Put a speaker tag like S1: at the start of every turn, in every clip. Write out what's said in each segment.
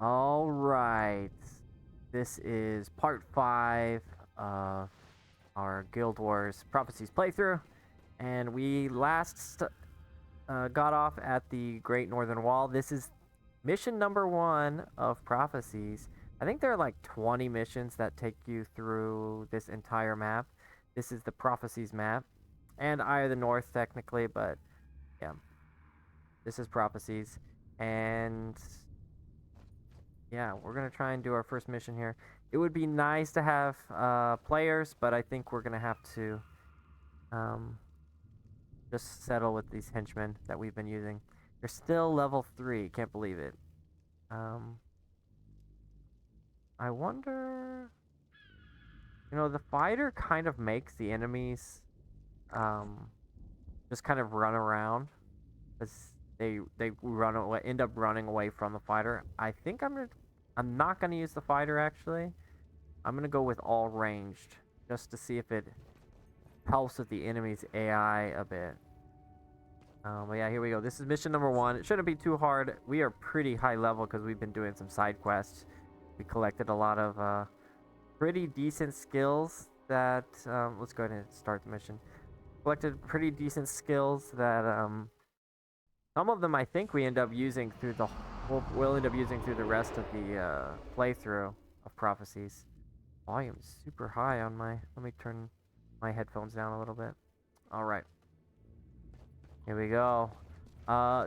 S1: All right. This is part 5 of our Guild Wars Prophecies playthrough. And we last got off at the Great Northern Wall. This is mission number 1 of Prophecies. I think there are like 20 missions that take you through this entire map. This is the Prophecies map. And Eye of the North, technically, but yeah. This is Prophecies. And yeah, we're going to try and do our first mission here. It would be nice to have players, but I think we're going to have to just settle with these henchmen that we've been using. They're still level 3. Can't believe it. I wonder... You know, the fighter kind of makes the enemies just kind of run around. Because they run away, end up running away from the fighter. I think I'm not gonna use the fighter actually. I'm gonna go with all ranged just to see if it helps with the enemy's AI a bit. But yeah, here we go. This is mission number 1. It shouldn't be too hard. We are pretty high level because we've been doing some side quests. We collected a lot of pretty decent skills that let's go ahead and start the mission. Collected pretty decent skills that some of them I think we end up using through the we'll end up using through the rest of the playthrough of Prophecies. Volume is super high on my... Let me turn my headphones down a little bit. All right. Here we go.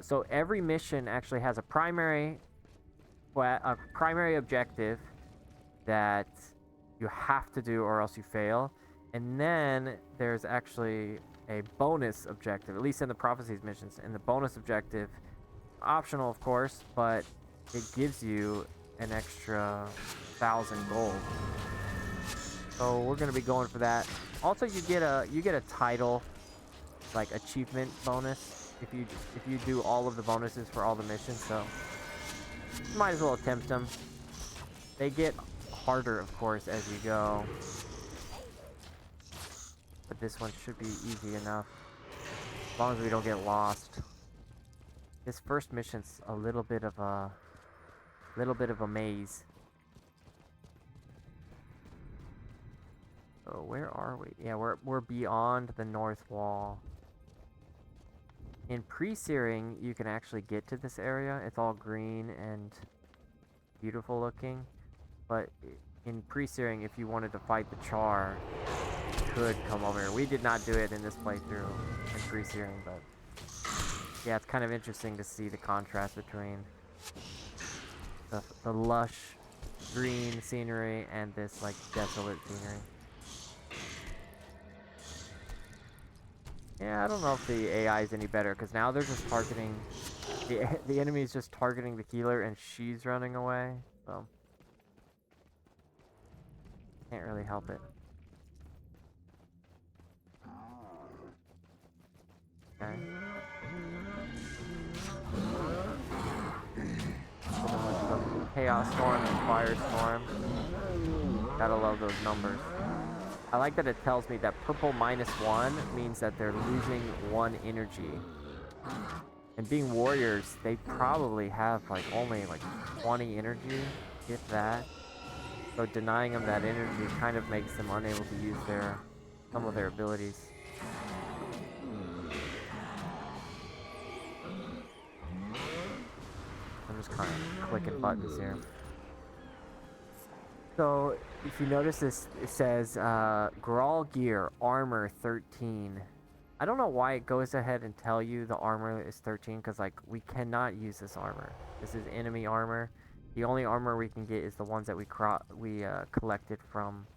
S1: So every mission actually has a primary objective that you have to do or else you fail. And then there's actually a bonus objective, at least in the Prophecies missions. And the bonus objective, optional of course, but it gives you an extra 1,000 gold. So we're gonna be going for that. Also, you get a title, like achievement bonus, if you do all of the bonuses for all the missions. So might as well attempt them. They get harder, of course, as you go. But this one should be easy enough, as long as we don't get lost. This first mission's a little bit of a maze. So where are we? Yeah, we're beyond the north wall. In pre-searing, you can actually get to this area. It's all green and beautiful looking. But in pre-searing, if you wanted to fight the Char, you could come over here. We did not do it in this playthrough in pre-searing, but yeah, it's kind of interesting to see the contrast between the lush green scenery and this like desolate scenery. Yeah, I don't know if the AI is any better, because now they're just targeting... The enemy is just targeting the healer, and she's running away, so... Can't really help it. Okay. Chaos Storm and Firestorm. Gotta love those numbers. I like that it tells me that purple -1 means that they're losing 1 energy. And being warriors, they probably have like only like 20 energy, if that. So denying them that energy kind of makes them unable to use some of their abilities. I'm just kind of clicking buttons here. So, if you notice this, it says, Grawl Gear, Armor 13. I don't know why it goes ahead and tell you the armor is 13, because, like, we cannot use this armor. This is enemy armor. The only armor we can get is the ones that we collected from,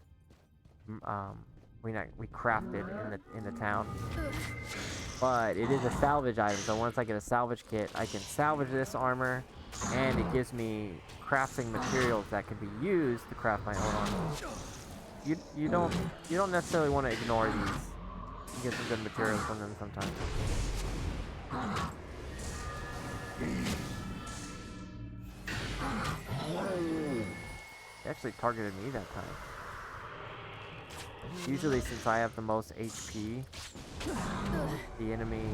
S1: we crafted in the town. But it is a salvage item, so once I get a salvage kit, I can salvage this armor, and it gives me crafting materials that can be used to craft my own armor. You don't necessarily want to ignore these. You get some good materials from them sometimes. They actually targeted me that time. Usually, since I have the most HP, the enemy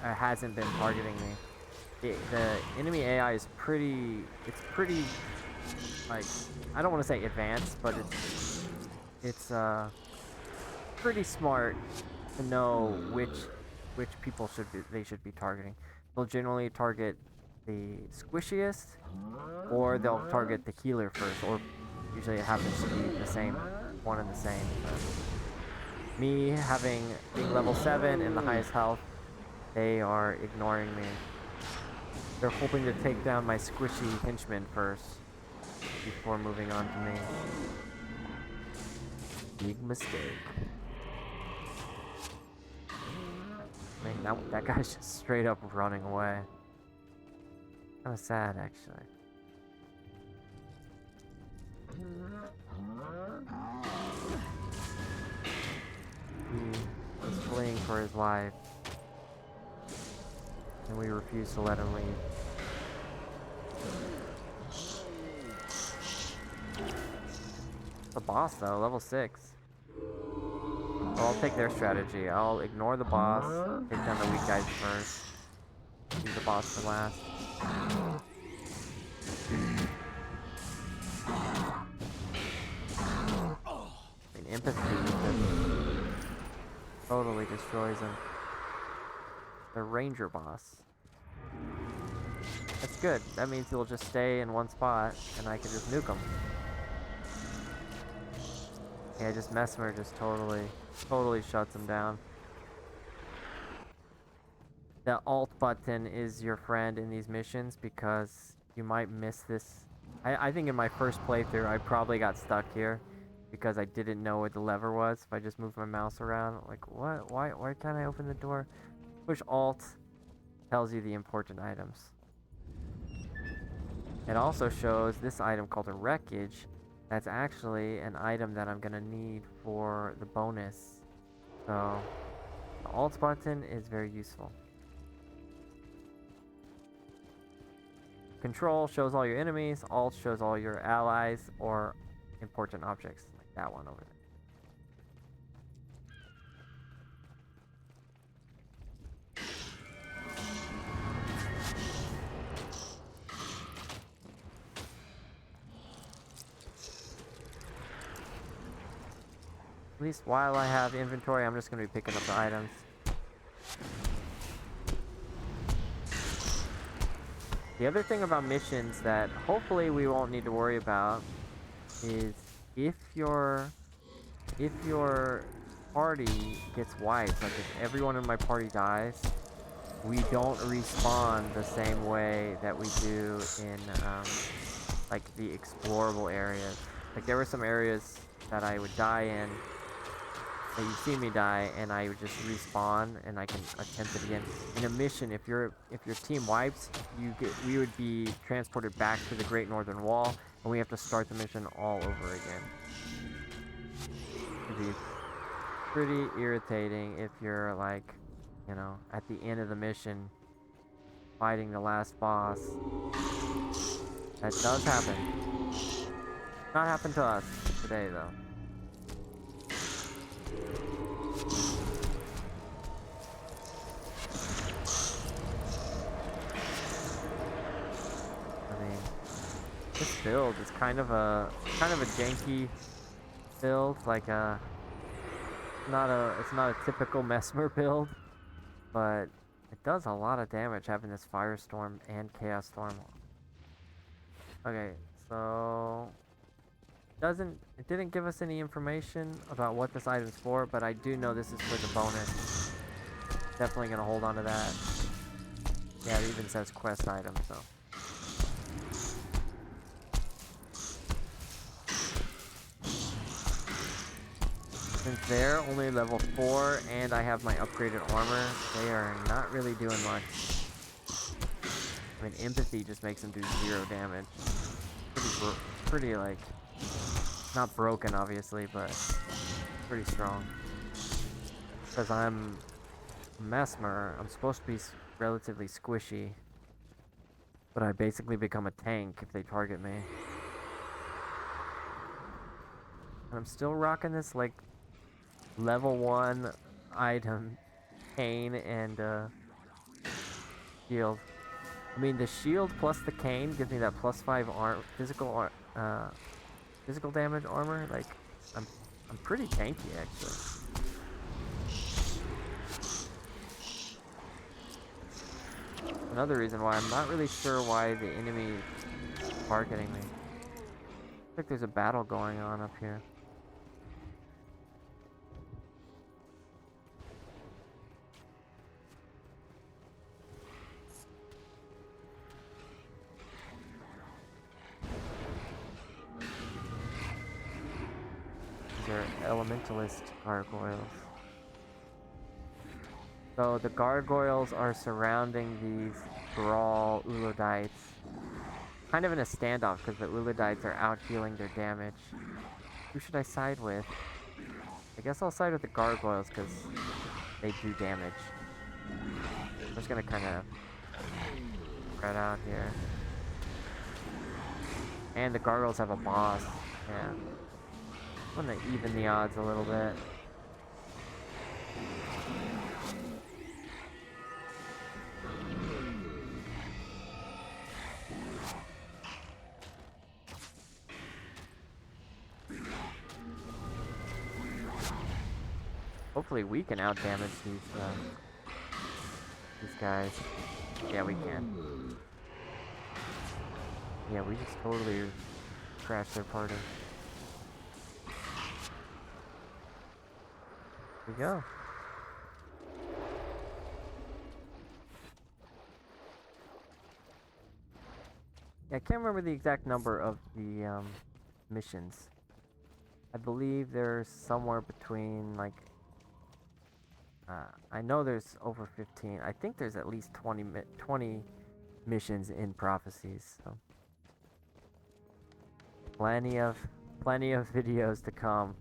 S1: hasn't been targeting me. the enemy AI is pretty. It's pretty like I don't want to say advanced, but it's pretty smart to know which people they should be targeting. They'll generally target the squishiest, or they'll target the healer first, or usually it happens to be the same one and the same. But me being level 7 and the highest health, they are ignoring me. They're hoping to take down my squishy henchman first before moving on to me. Big mistake. Man, that guy's just straight up running away. Kind of sad, actually. He's fleeing for his life. And we refuse to let him leave. The boss, though, level 6. So I'll take their strategy. I'll ignore the boss, take down the weak guys first, leave the boss for last. I mean, empathy just totally destroys him. The ranger boss. That's good. That means he'll just stay in one spot, and I can just nuke him. Yeah, just Mesmer just totally shuts him down. The alt button is your friend in these missions because you might miss this. I think in my first playthrough, I probably got stuck here because I didn't know where the lever was. If I just moved my mouse around, like, what? Why can't I open the door? Push Alt tells you the important items. It also shows this item called a wreckage. That's actually an item that I'm gonna need for the bonus. So the Alt button is very useful. Control shows all your enemies. Alt shows all your allies or important objects, like that one over there. At least while I have inventory, I'm just going to be picking up the items. The other thing about missions that hopefully we won't need to worry about is if your party gets wiped, like if everyone in my party dies, we don't respawn the same way that we do in like the explorable areas. Like there were some areas that I would die in, that you see me die, and I would just respawn and I can attempt it again. In a mission, if your team wipes, we would be transported back to the Great Northern Wall, and we have to start the mission all over again. It'd be pretty irritating if you're like, you know, at the end of the mission, fighting the last boss. That does happen. Not happened to us today, though. This build is kind of a janky build, like it's not a typical Mesmer build, but it does a lot of damage having this Firestorm and Chaos Storm. Okay, so it didn't give us any information about what this item's for, but I do know this is for the bonus. Definitely gonna hold on to that. Yeah, it even says quest item, so. Since they're only level 4 and I have my upgraded armor, they are not really doing much. I mean, empathy just makes them do 0 damage. Pretty like, not broken obviously, but pretty strong. Because I'm Mesmer, I'm supposed to be relatively squishy, but I basically become a tank if they target me. And I'm still rocking this like level 1 item, Pain and shield. I mean, the shield plus the cane gives me that +5 physical damage armor. Like, I'm I'm pretty tanky actually. Another reason why I'm not really sure why the enemy is targeting me. Looks like there's a battle going on up here. These are elementalist gargoyles. So the gargoyles are surrounding these Brawl Ulodites. Kind of in a standoff because the Ulodites are out healing their damage. Who should I side with? I guess I'll side with the gargoyles because they do damage. I'm just gonna kind of spread out here. And the gargoyles have a boss. Yeah. I'm gonna even the odds a little bit. Hopefully we can out-damage these guys. Yeah, we can. Yeah, we just totally crashed their party. Here we go. Yeah, I can't remember the exact number of the missions. I believe there's somewhere between like I know there's over 15. I think there's at least 20 missions in Prophecies. So plenty of videos to come.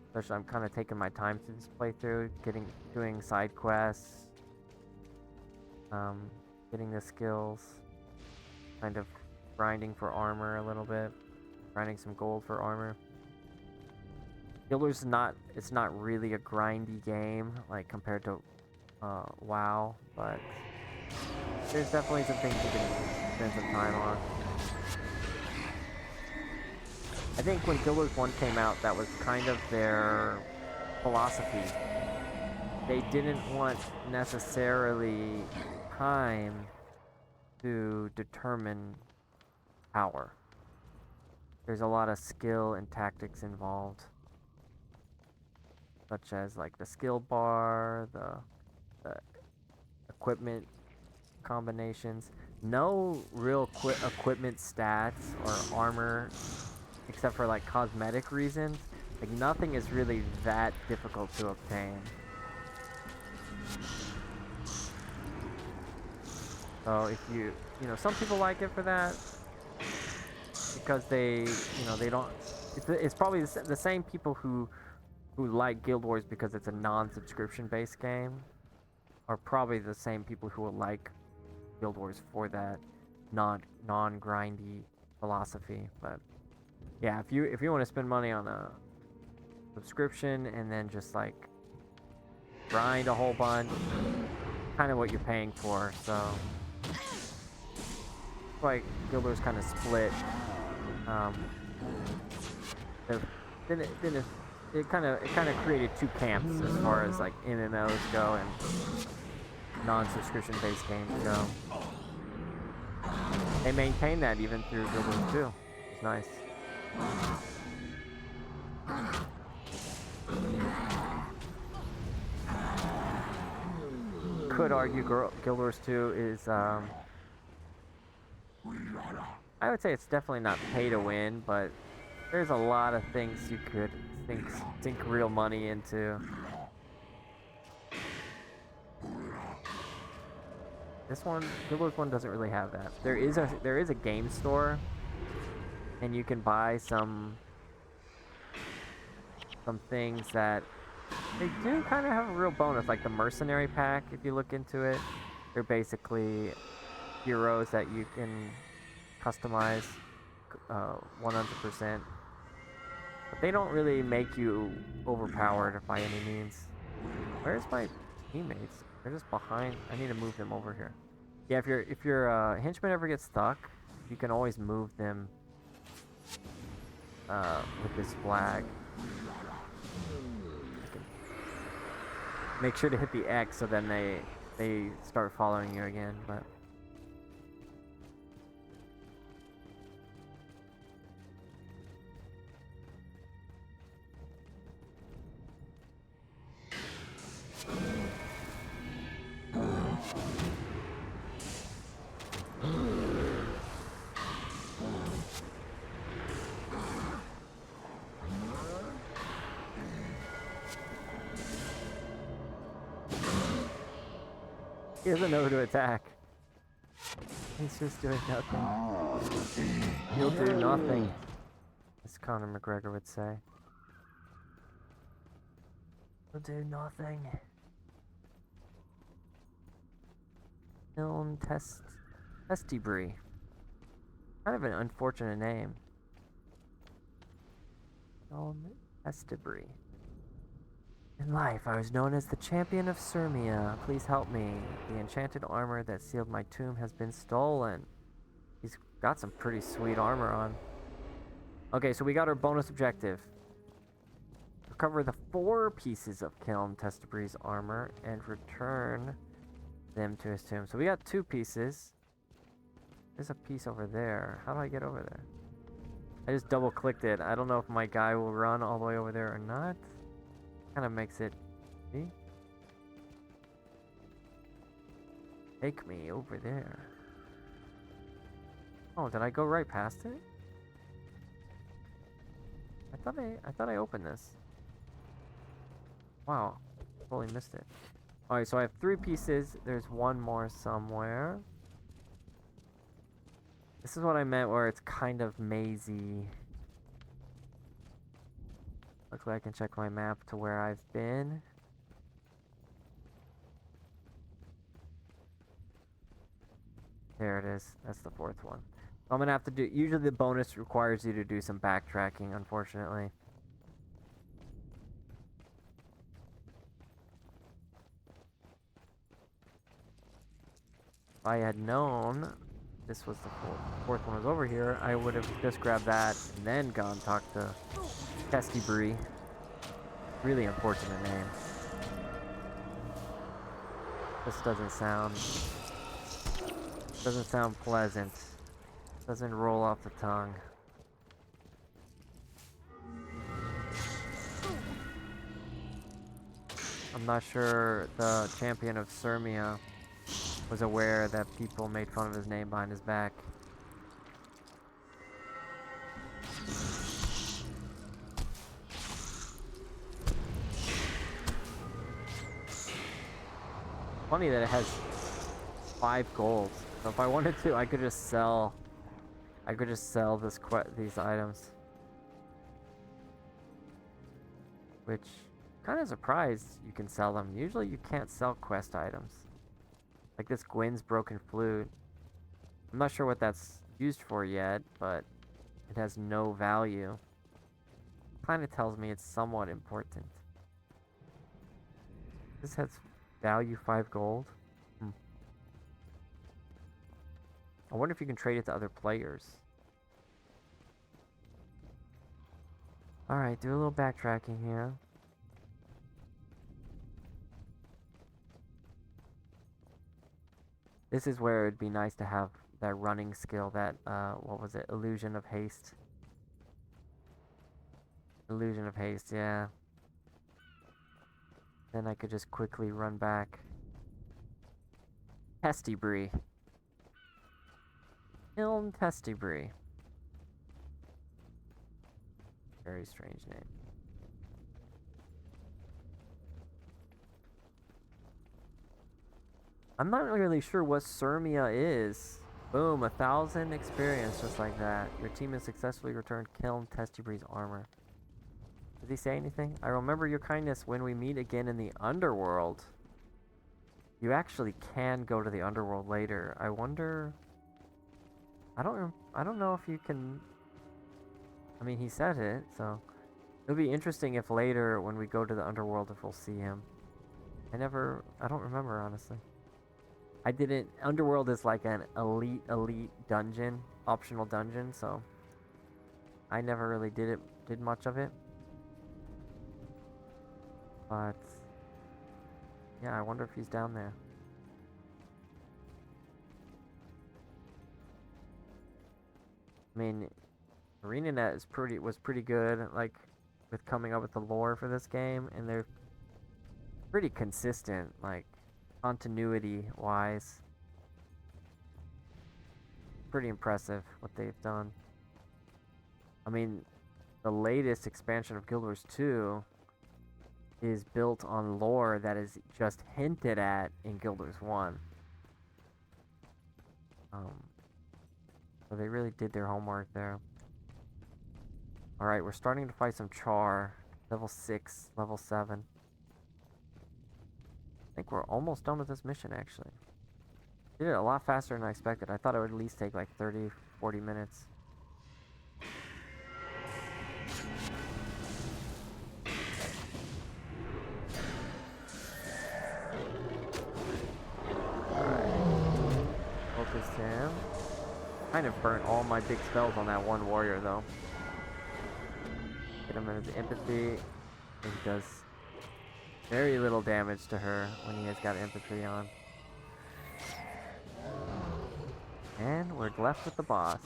S1: Especially I'm kind of taking my time through this playthrough, doing side quests, getting the skills, kind of grinding for armor a little bit, grinding some gold for armor. Guilders it's not really a grindy game like compared to WoW, but there's definitely some things you can spend some time on. I think when Guild Wars 1 came out, that was kind of their philosophy. They didn't want necessarily time to determine power. There's a lot of skill and tactics involved, such as like the skill bar, the equipment combinations. No real equipment stats or armor, except for like cosmetic reasons. Like nothing is really that difficult to obtain. So if you know, some people like it for that because they don't. It's probably the same people who like Guild Wars because it's a non-subscription based game are probably the same people who will like Guild Wars for that non-grindy philosophy. But yeah, if you want to spend money on a subscription and then just like grind a whole bunch, kind of what you're paying for. So like Guild Wars kind of split. It kind of created two camps as far as like MMOs go and non-subscription based games go. They maintain that even through Guild Wars 2. It's nice. Could argue Guild Wars 2 is I would say it's definitely not pay to win, but there's a lot of things you could sink real money into. This one, Guild Wars 1 doesn't really have that. There is a game store, and you can buy some things that they do kind of have a real bonus, like the Mercenary Pack. If you look into it, they're basically heroes that you can customize 100%. But they don't really make you overpowered by any means. Where's my teammates. They're just behind. I need to move them over here. Yeah, if your henchman ever gets stuck, you can always move them with this flag. Make sure to hit the X so then they start following you again, but he doesn't know who to attack. He's just doing nothing. He'll do nothing, as Conor McGregor would say. He'll do nothing. Film Testibri. Kind of an unfortunate name. Film Testibri. In life, I was known as the champion of Sirmia. Please help me. The enchanted armor that sealed my tomb has been stolen. He's got some pretty sweet armor on. Okay, so we got our bonus objective. Recover the 4 pieces of Kiln Testibri's armor and return them to his tomb. So we got 2 pieces. There's a piece over there. How do I get over there? I just double clicked it. I don't know if my guy will run all the way over there or not. Kind of makes it, see? Take me over there. Oh, did I go right past it? I thought I opened this. Wow, totally missed it. Alright, so I have 3 pieces. There's 1 more somewhere. This is what I meant where it's kind of mazy. Luckily I can check my map to where I've been. There it is. That's the 4th one. I'm gonna have to do, usually the bonus requires you to do some backtracking, unfortunately. If I had known this was the 4th one was over here, I would have just grabbed that and then gone talk to Testibri. Really unfortunate name. This doesn't sound pleasant. Doesn't roll off the tongue. I'm not sure the champion of Sirmia was aware that people made fun of his name behind his back. Funny that it has 5 gold. So if I wanted to, I could just sell these items. Which, kind of surprised you can sell them. Usually you can't sell quest items. Like this Gwyn's broken flute. I'm not sure what that's used for yet, but it has no value. Kind of tells me it's somewhat important. This has value 5 gold. I wonder if you can trade it to other players. Alright, do a little backtracking here. This is where it'd be nice to have that running skill, that, what was it? Illusion of haste. Illusion of haste, yeah. Then I could just quickly run back. Testibri. Ilm Testibri. Very strange name. I'm not really sure what Sirmia is. Boom, 1,000 experience just like that. Your team has successfully returned Kiln Testibri's armor. Does he say anything? I remember your kindness when we meet again in the underworld. You actually can go to the underworld later. I wonder... I don't know if you can... I mean, he said it, so... It'll be interesting if later, when we go to the underworld, if we'll see him. I don't remember, honestly. I didn't, Underworld is like an elite dungeon, optional dungeon, so I never really did much of it. But, yeah, I wonder if he's down there. I mean, ArenaNet was pretty good, like, with coming up with the lore for this game, and they're pretty consistent, like, continuity-wise. Pretty impressive what they've done. I mean, the latest expansion of Guild Wars 2 is built on lore that is just hinted at in Guild Wars 1. So they really did their homework there. Alright, we're starting to fight some Char. Level 6, level 7. I think we're almost done with this mission, actually. Did it a lot faster than I expected. I thought it would at least take like 30, 40 minutes. Alright. Focus him. Kind of burnt all my big spells on that one warrior, though. Get him into empathy. He does very little damage to her when he has got empathy on. And we're left with the boss.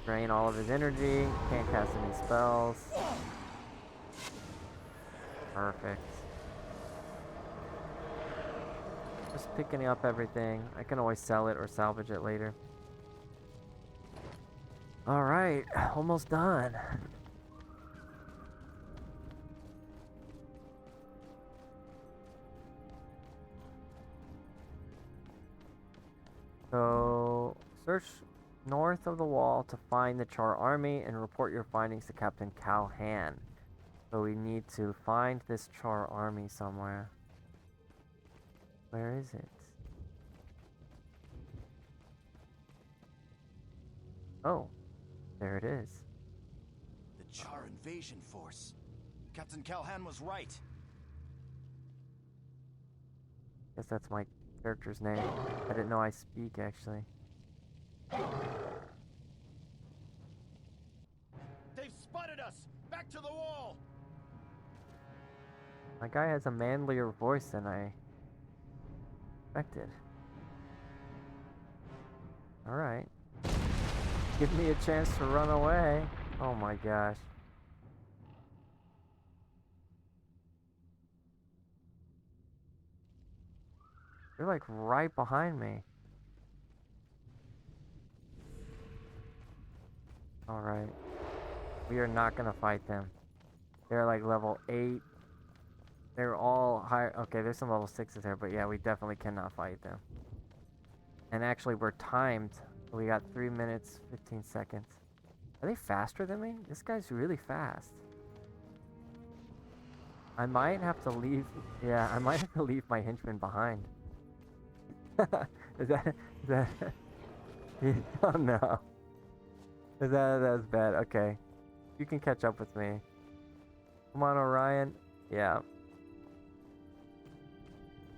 S1: Drain all of his energy. Can't cast any spells. Perfect. Just picking up everything. I can always sell it or salvage it later. Alright, almost done. So, search north of the wall to find the Char army and report your findings to Captain Calhan. So we need to find this Char army somewhere. Where is it? Oh, there it is.
S2: The Char invasion force. Captain Calhan was right.
S1: Guess that's my character's name. I didn't know I speak, actually.
S2: They've spotted us! Back to the wall!
S1: My guy has a manlier voice than I expected. Alright. Give me a chance to run away. Oh my gosh. They're like right behind me. Alright. We are not gonna fight them. They're like level 8. They're all high. Okay, there's some level 6s there, but yeah, we definitely cannot fight them. And actually, we're timed. We got 3 minutes, 15 seconds. Are they faster than me? This guy's really fast. I might have to leave. Yeah, I might have to leave my henchman behind. Is that? Oh no. That's bad. Okay. You can catch up with me. Come on, Orion. Yeah.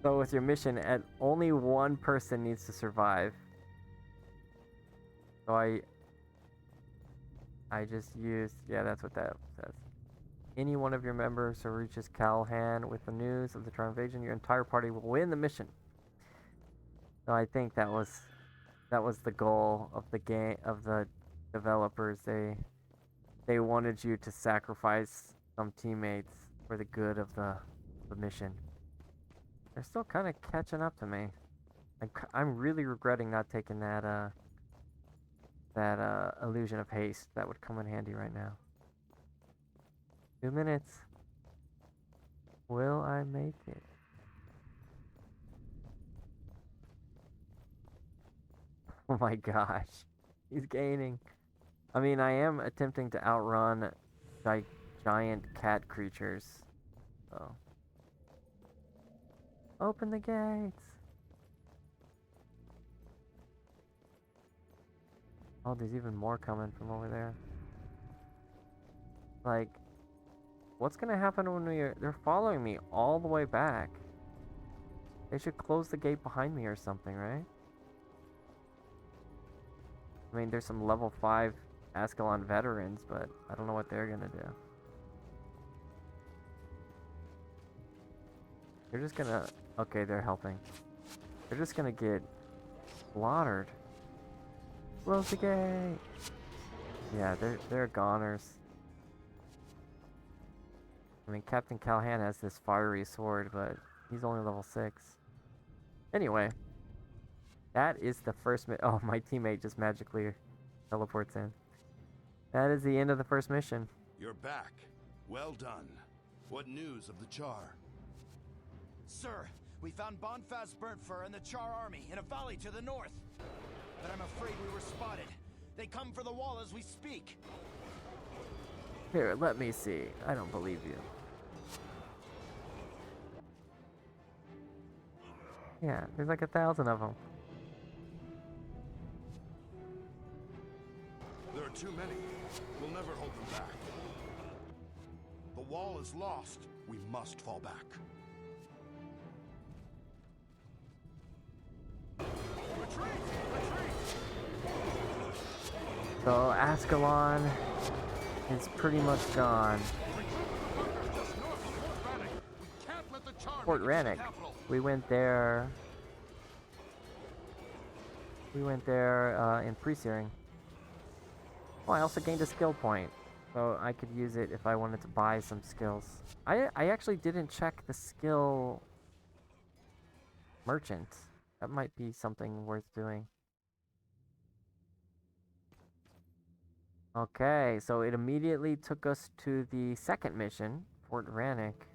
S1: So with your mission, only one person needs to survive. So I just used, yeah, that's what that says. Any one of your members who reaches Calhan with the news of the Char invasion, your entire party will win the mission. So I think that was the goal of the game, of the developers. They wanted you to sacrifice some teammates for the good of the mission. They're still kind of catching up to me. I'm really regretting not taking that illusion of haste. That would come in handy right now. 2 minutes. Will I make it? Oh my gosh. He's gaining. I mean, I am attempting to outrun giant cat creatures. So. Open the gates. Oh, there's even more coming from over there. Like, What's gonna happen when they're following me all the way back? They should close the gate behind me or something, right? I mean, there's some level 5 Ascalon veterans, but I don't know what they're gonna do. They're just gonna... Okay, they're helping. They're just gonna get slaughtered. Close the gate! Yeah, they're goners. I mean, Captain Calhan has this fiery sword, but he's only level 6. Anyway, that is the first oh, my teammate just magically teleports in. That is the end of the first mission.
S2: You're back. Well done. What news of the Char? Sir, we found Bonfaz Burntfur and the Char army in a valley to the north. But I'm afraid we were spotted. They come for the wall as we speak.
S1: Here, let me see. I don't believe you. Yeah, there's like 1,000 of them.
S2: There are too many. We'll never hold them back. The wall is lost. We must fall back. Retreat! Retreat!
S1: So Ascalon is pretty much gone. Fort Rannoch. We went there. In pre-searing. Oh, I also gained a skill point, so I could use it if I wanted to buy some skills. I actually didn't check the skill merchant. That might be something worth doing. Okay, so it immediately took us to the second mission, Fort Rannoch.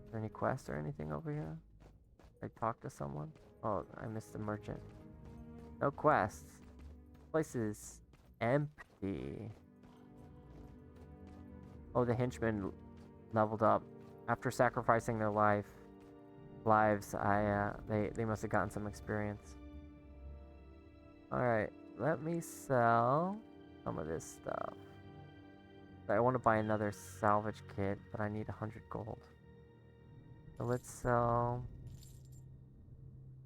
S1: Is there any quests or anything over here? I talked to someone? Oh, I missed the merchant. No quests. This place is empty. Oh, the henchmen leveled up after sacrificing their lives. They must have gotten some experience. All right, let me sell some of this stuff. I want to buy another salvage kit, but I need 100 gold. So let's sell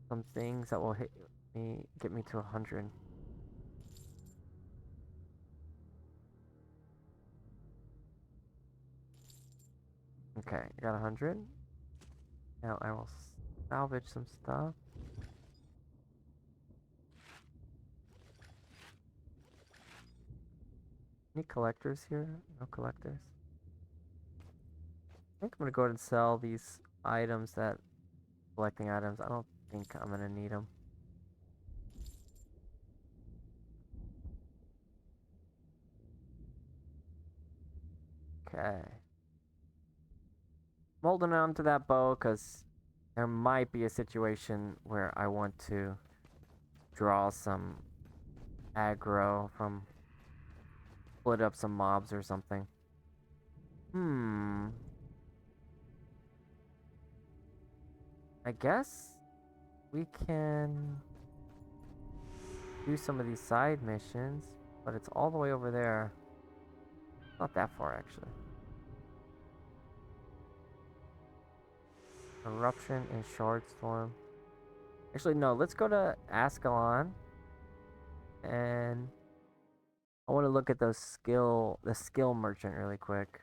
S1: some things that will get me to 100. Okay, I got 100. Now I will salvage some stuff. Any collectors here? No collectors. I think I'm gonna go ahead and sell these items collecting items. I don't think I'm gonna need them. Okay. I'm holding on to that bow because there might be a situation where I want to draw some aggro from split up some mobs or something. I guess we can do some of these side missions, but it's all the way over there. Not that far, actually. Eruption and Shardstorm. Actually, no, let's go to Ascalon. And I want to look at the skill merchant really quick.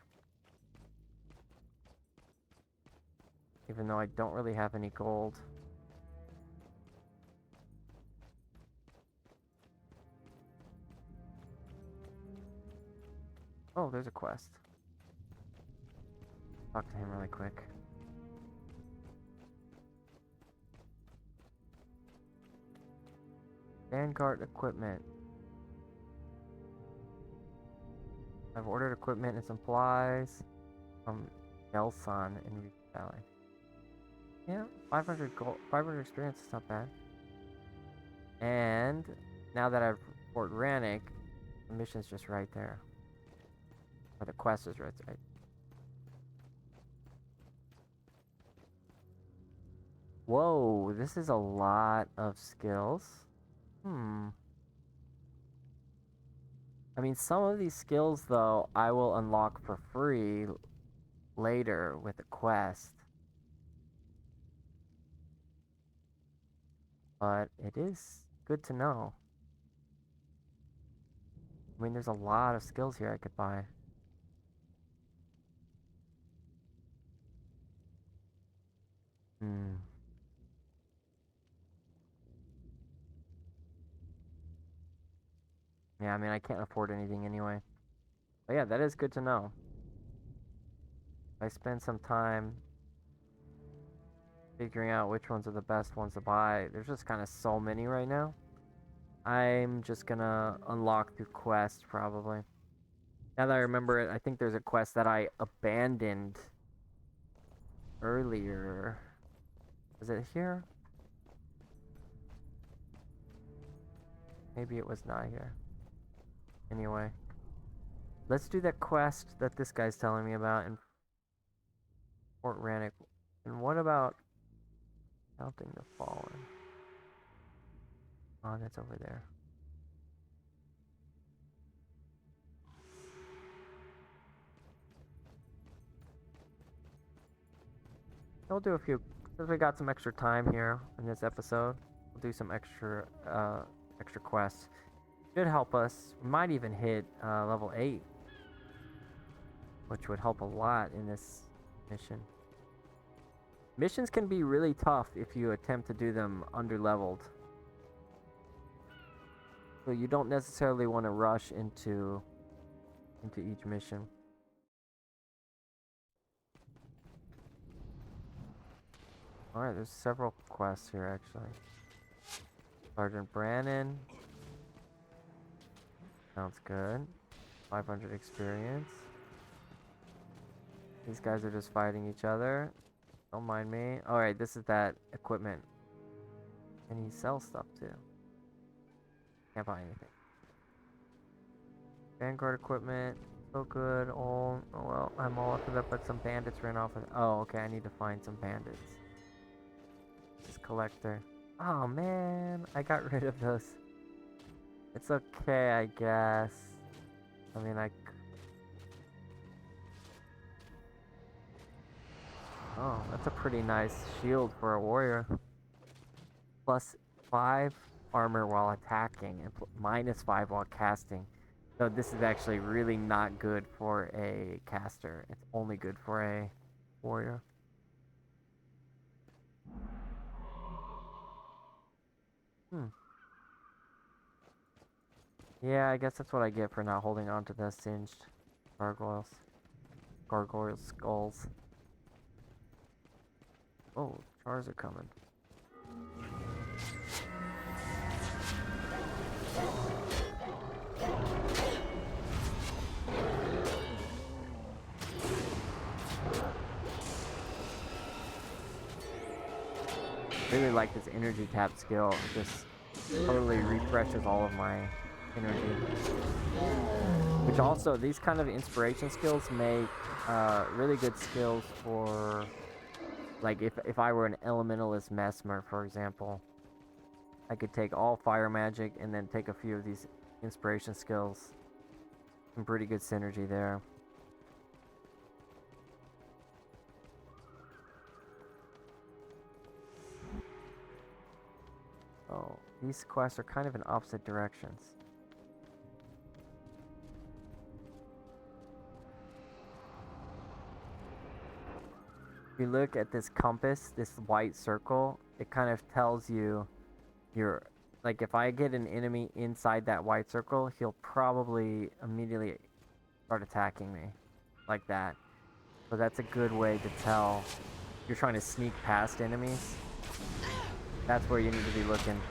S1: Even though I don't really have any gold. Oh, there's a quest. Talk to him really quick. Vanguard equipment. I've ordered equipment and supplies from Gelson in Reef Valley. Yeah, 500 gold, 500 experience is not bad. And now that I've Fort Rannoch, the mission's just right there. Or the quest is right there. Whoa, this is a lot of skills. I mean, some of these skills, though, I will unlock for free later with a quest. But it is good to know. I mean, there's a lot of skills here I could buy. Hmm. Yeah, I mean, I can't afford anything anyway. But yeah, that is good to know. I spend some time figuring out which ones are the best ones to buy. There's just kind of so many right now. I'm just gonna unlock through quest probably. Now that I remember it, I think there's a quest that I abandoned earlier. Is it here? Maybe it was not here. Anyway, let's do that quest that this guy's telling me about in Fort Rannoch. And what about counting the fallen? Oh, that's over there. We'll do a few, since we got some extra time here in this episode, we'll do some extra quests. Should help us. We might even hit level 8, which would help a lot in this mission. Missions can be really tough if you attempt to do them under-leveled. So you don't necessarily want to rush into each mission. Alright, there's several quests here actually. Sergeant Brannon. Sounds good. 500 experience. These guys are just fighting each other. Don't mind me. Alright, this is that equipment. And he sells stuff too. Can't buy anything. Vanguard equipment. So good. Oh well, I'm all up to that, but some bandits ran off with. Oh, okay, I need to find some bandits. This collector. Oh man, I got rid of those. It's okay, I guess. I mean, oh, that's a pretty nice shield for a warrior. Plus 5 armor while attacking and minus 5 while casting. So this is actually really not good for a caster. It's only good for a warrior. Hmm. Yeah, I guess that's what I get for not holding on to the singed gargoyles. Gargoyle skulls. Oh, chars are coming. Really like this energy tap skill. It just totally refreshes all of my energy. Which also, these kind of inspiration skills make really good skills for, like, if I were an elementalist mesmer, for example, I could take all fire magic and then take a few of these inspiration skills. Some pretty good synergy there. Oh, these quests are kind of in opposite directions. If you look at this compass, this white circle, it kind of tells you you're, like, if I get an enemy inside that white circle, he'll probably immediately start attacking me like that. So that's a good way to tell you're trying to sneak past enemies. That's where you need to be looking.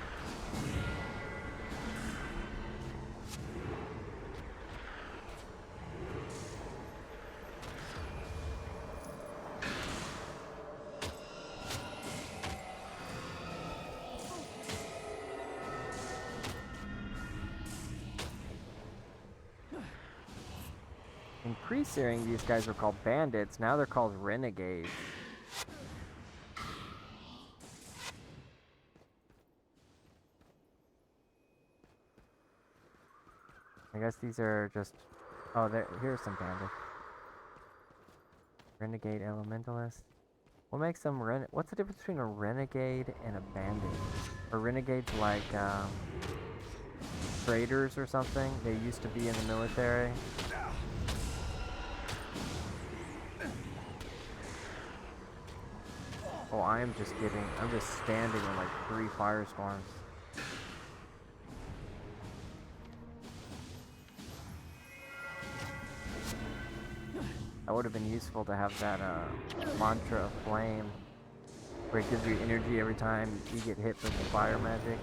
S1: In pre-searing, these guys were called bandits. Now they're called renegades. I guess these are just... Oh, here's some bandits. Renegade Elementalist. What makes them What's the difference between a renegade and a bandit? Are renegades like, traitors or something? They used to be in the military. Oh, I'm just standing in like 3 firestorms. That would have been useful to have that, mantra of flame, where it gives you energy every time you get hit with the fire magic.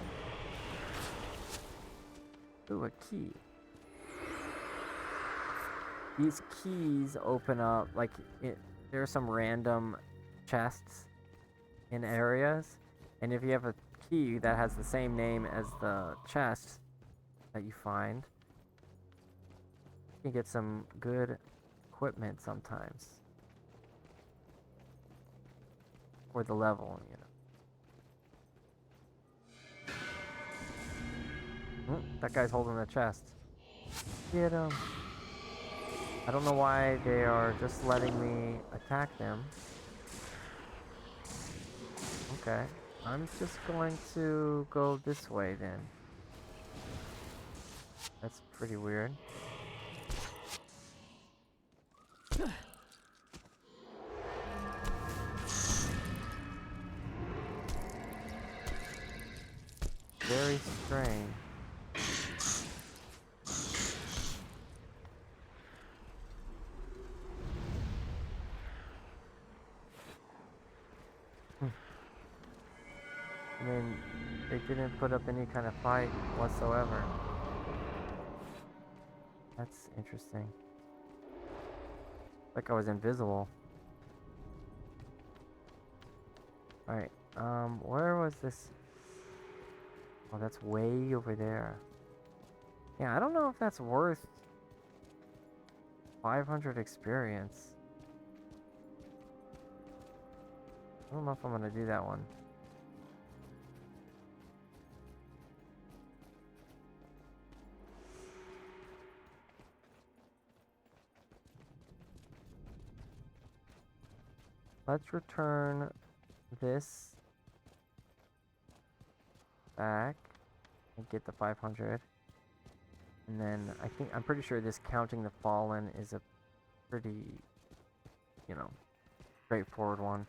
S1: Ooh, a key. These keys open up, like, there are some random chests in areas, and if you have a key that has the same name as the chest that you find, you can get some good equipment sometimes. For the level, you know. That guy's holding the chest. Get him. I don't know why they are just letting me attack them. Okay. I'm just going to go this way then. That's pretty weird. Very strange. I mean, they didn't put up any kind of fight whatsoever. That's interesting. Like I was invisible. Alright, where was this? Oh, that's way over there. Yeah, I don't know if that's worth 500 experience. I don't know if I'm gonna do that one. Let's return this back and get the 500. And then I'm pretty sure this counting the fallen is a pretty, straightforward one.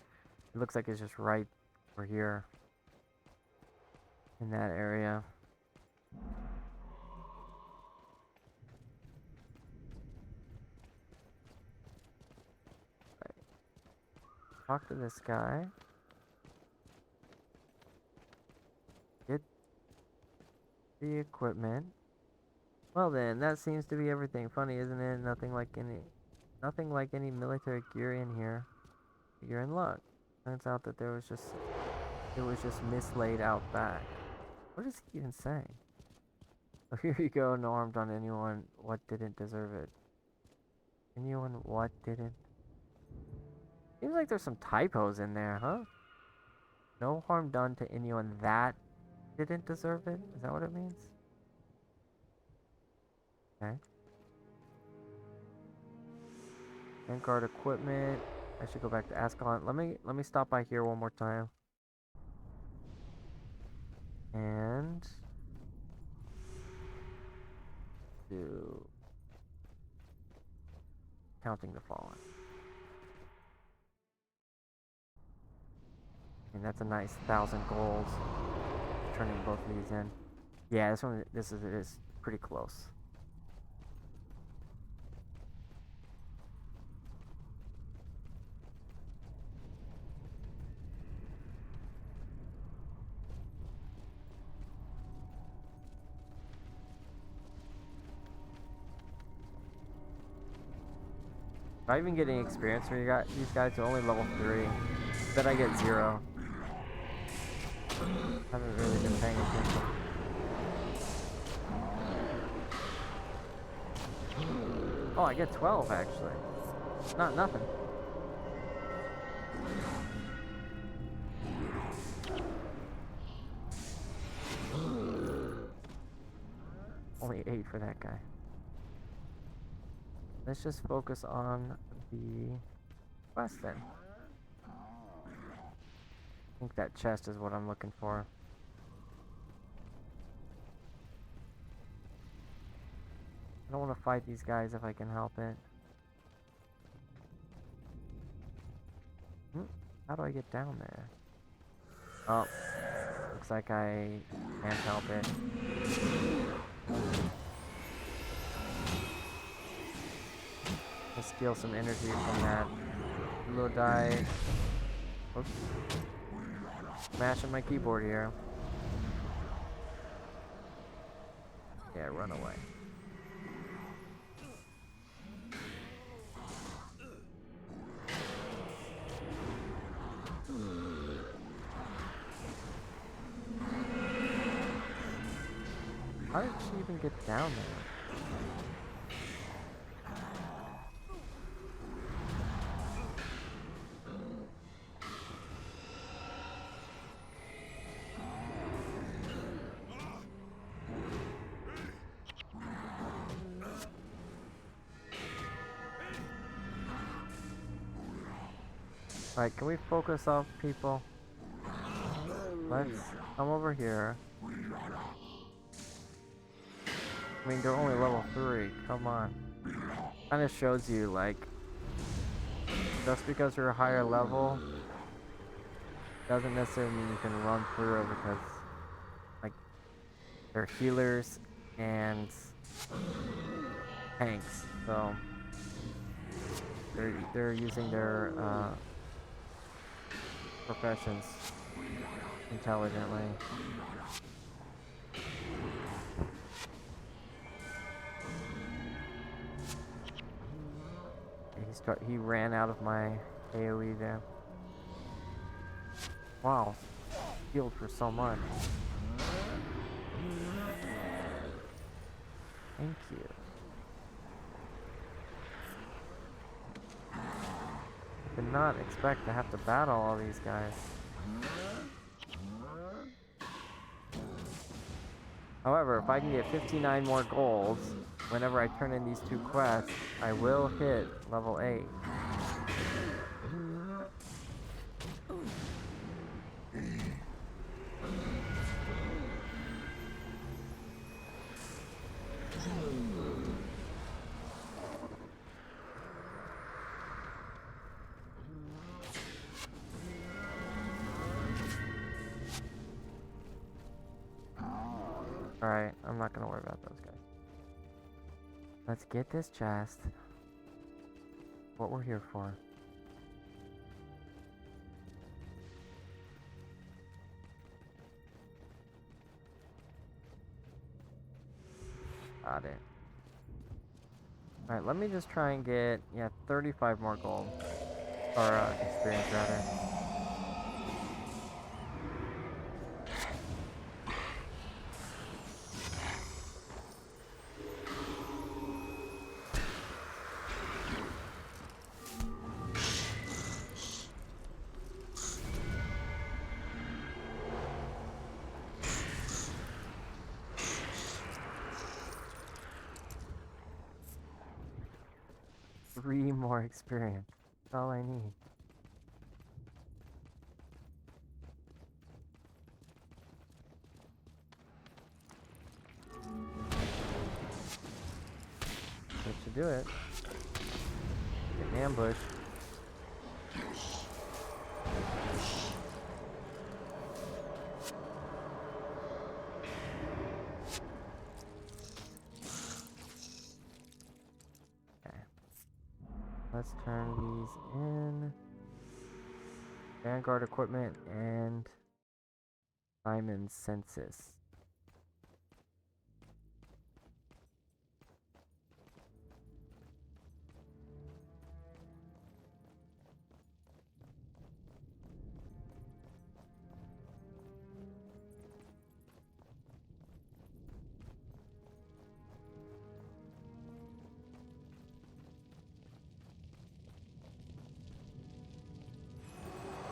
S1: It looks like it's just right over here in that area. Right. Talk to this guy. Get the equipment. Well then, that seems to be everything. Funny, isn't it? Nothing like any military gear in here. You're in luck. Turns out that it was just mislaid out back. What is he even saying? Oh, here you go, no harm done anyone what didn't deserve it. Anyone what didn't? Seems like there's some typos in there, huh? No harm done to anyone that didn't deserve it? Is that what it means? Okay. Vanguard equipment. I should go back to Ascalon. Let me stop by here one more time. And do counting the fallen. And that's a nice 1,000 gold. Turning both of these in. Yeah, this is pretty close. Am I even getting experience from these guys are only level 3. Bet I get 0. Haven't really been paying attention. Oh, I get 12 actually. Not nothing. Only 8 for that guy. let's just focus on the quest then. I think that chest is what I'm looking for. I don't want to fight these guys if I can help it. How do I get down there? Oh, looks like I can't help it. Let's steal some energy from that little die. Oops. Smashing my keyboard here. Yeah, run away. How did she even get down there? Alright, can we focus off people? Let's come over here. I mean, they're only level 3. Come on. Kind of shows you, like, just because you're a higher level doesn't necessarily mean you can run through it because, like, they're healers and tanks. So they're using their professions intelligently. He ran out of my AoE there. Wow, healed for so much. Thank you. I did not expect to have to battle all these guys. However, if I can get 59 more golds whenever I turn in these 2 quests, I will hit level 8. Alright, I'm not gonna worry about those guys. Let's get this chest. What we're here for. Got it. Alright, let me just try and get, 35 more gold. Or, experience, rather. Three more experience. That's all I need. That should do it. Get ambushed. Okay. Let's turn these in. Vanguard equipment and Simon's census.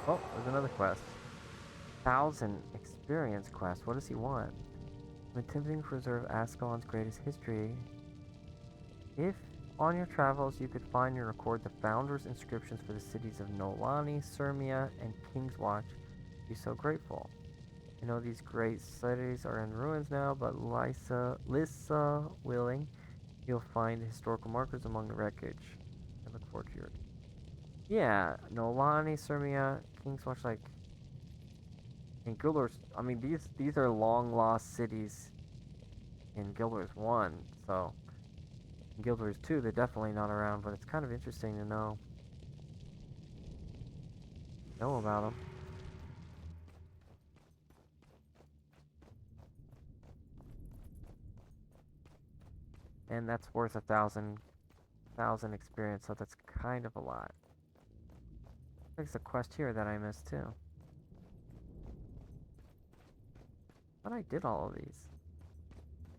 S1: Oh, there's another quest. 1,000 experience quest. What does he want? I'm attempting to preserve Ascalon's greatest history. If On your travels, you could find and record the founders' inscriptions for the cities of Nolani, Sirmia, and King's Watch. Be so grateful. You know these great cities are in ruins now, but Lissa willing, you'll find historical markers among the wreckage. I look forward to your. Yeah, Nolani, Sirmia, King's Watch, like in Guild Wars. I mean, these are long lost cities in Guild Wars 1, so in Guild Wars 2 they're definitely not around, but it's kind of interesting to know about them. And that's worth 1,000 experience, so that's kind of a lot. There's a quest here that I missed too. But I did all of these.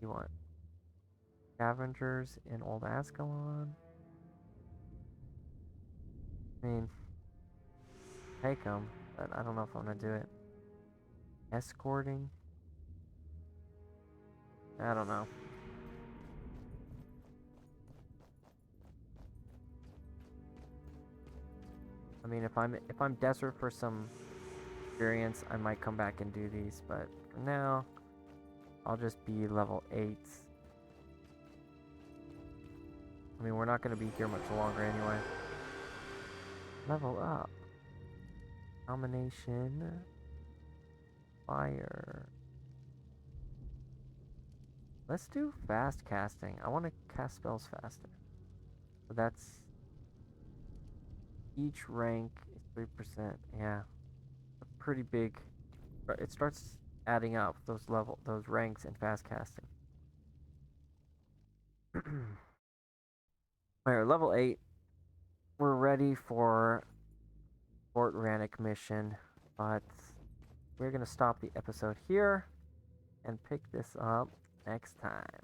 S1: You want scavengers in Old Ascalon? I mean, take them, but I don't know if I'm gonna do it. Escorting? I don't know. I mean, if I'm desperate for some experience, I might come back and do these, but for now, I'll just be level 8. I mean, we're not going to be here much longer anyway. Level up. Domination. Fire. Let's do fast casting. I want to cast spells faster. So that's each rank is 3%. Yeah. A pretty big. It starts adding up those ranks in fast casting. Alright, level 8. We're ready for Fort Rannick mission, but we're going to stop the episode here and pick this up next time.